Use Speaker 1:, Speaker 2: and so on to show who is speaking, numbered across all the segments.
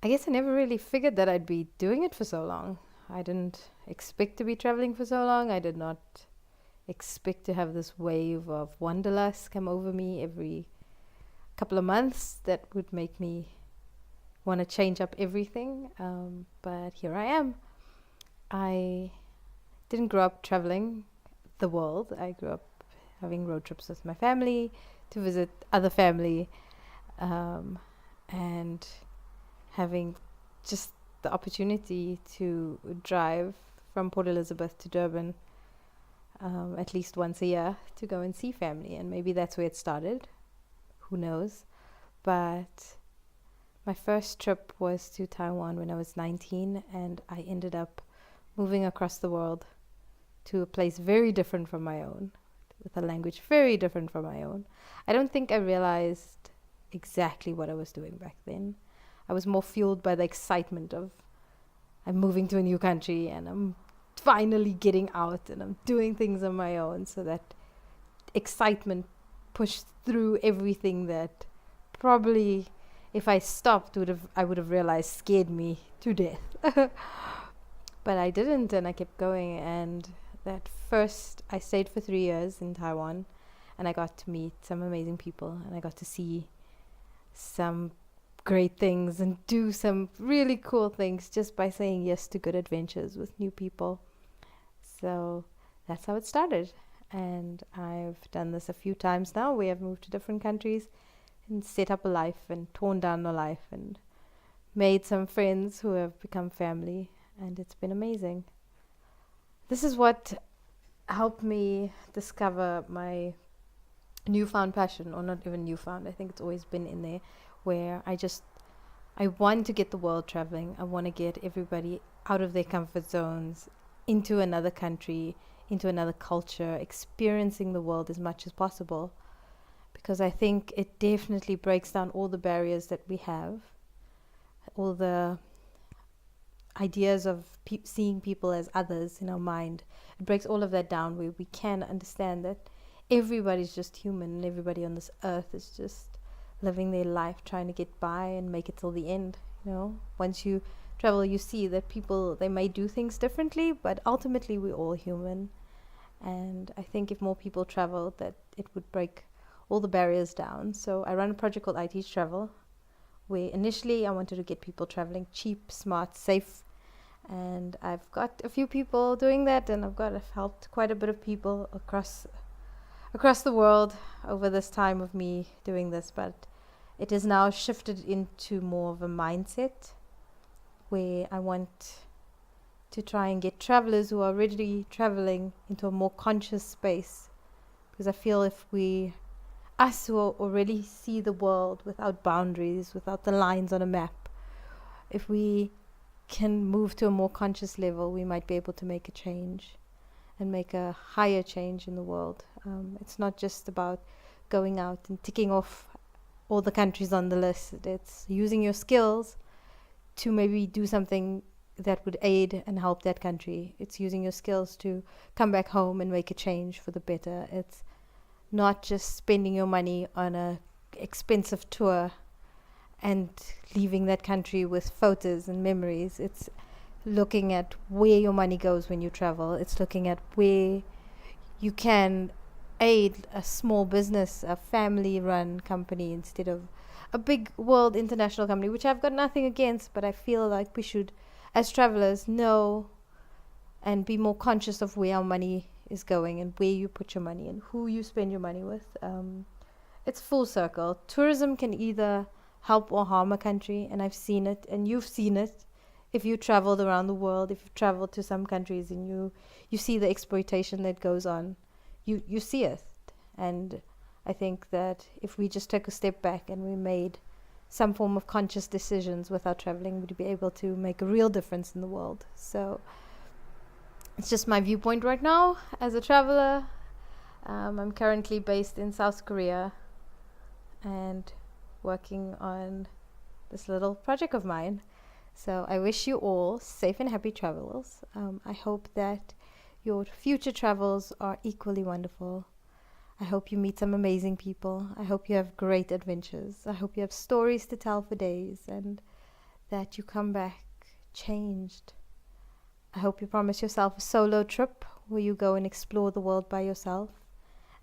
Speaker 1: I guess I never really figured that I'd be doing it for so long. I didn't expect to be traveling for so long. I did not expect to have this wave of wanderlust come over me every couple of months that would make me want to change up everything. But here I am. I didn't grow up traveling the world. I grew up having road trips with my family to visit other family, and having just the opportunity to drive from Port Elizabeth to Durban at least once a year to go and see family. And maybe that's where it started. Who knows? But my first trip was to Taiwan when I was 19, and I ended up moving across the world to a place very different from my own, with a language very different from my own. I don't think I realized exactly what I was doing back then. I was more fueled by the excitement of I'm moving to a new country and I'm finally getting out and I'm doing things on my own. So that excitement pushed through everything that probably, if I stopped, I would have realized scared me to death. But I didn't, and I kept going. And that first, I stayed for 3 years in Taiwan, and I got to meet some amazing people, and I got to see some great things and do some really cool things just by saying yes to good adventures with new people. So that's how it started. And I've done this a few times now. We have moved to different countries and set up a life and torn down a life and made some friends who have become family. And it's been amazing. This is what helped me discover my newfound passion, or not even newfound. I think it's always been in there, where I want to get the world traveling. I want to get everybody out of their comfort zones, into another country, into another culture, experiencing the world as much as possible. Because I think it definitely breaks down all the barriers that we have, all the ideas of seeing people as others in our mind. It breaks all of that down, where we can understand that everybody's just human and everybody on this earth is just living their life trying to get by and make it till the end. Once you travel, you see that people, they may do things differently, but ultimately we're all human. And I think if more people traveled, that it would break all the barriers down. So I run a project called I Teach Travel, where initially I wanted to get people traveling cheap, smart, safe. And I've got a few people doing that, and I've helped quite a bit of people across the world over this time of me doing this. But it is now shifted into more of a mindset, where I want to try and get travelers who are already traveling into a more conscious space. Because I feel if us who already see the world without boundaries, without the lines on a map, if we can move to a more conscious level, we might be able to make a change and make a higher change in the world. It's not just about going out and ticking off all the countries on the list. It's using your skills to maybe do something that would aid and help that country. It's using your skills to come back home and make a change for the better. It's not just spending your money on a expensive tour and leaving that country with photos and memories. It's looking at where your money goes when you travel. It's looking at where you can aid a small business, a family-run company, instead of a big world international company, which I've got nothing against, but I feel like we should, as travelers, know and be more conscious of where our money is going and where you put your money and who you spend your money with. It's full circle. Tourism can either help or harm a country, and I've seen it, and you've seen it. If you traveled around the world, if you've traveled to some countries and you see the exploitation that goes on, you see it. And I think that if we just took a step back and we made some form of conscious decisions with our traveling, we'd be able to make a real difference in the world. So it's just my viewpoint right now as a traveler. I'm currently based in South Korea and working on this little project of mine. So I wish you all safe and happy travels. I hope that your future travels are equally wonderful. I hope you meet some amazing people. I hope you have great adventures. I hope you have stories to tell for days, and that you come back changed. I hope you promise yourself a solo trip where you go and explore the world by yourself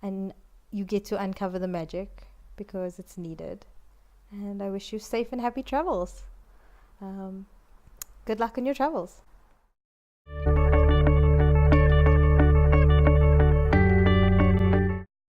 Speaker 1: and you get to uncover the magic because it's needed. And I wish you safe and happy travels. Good luck on your travels.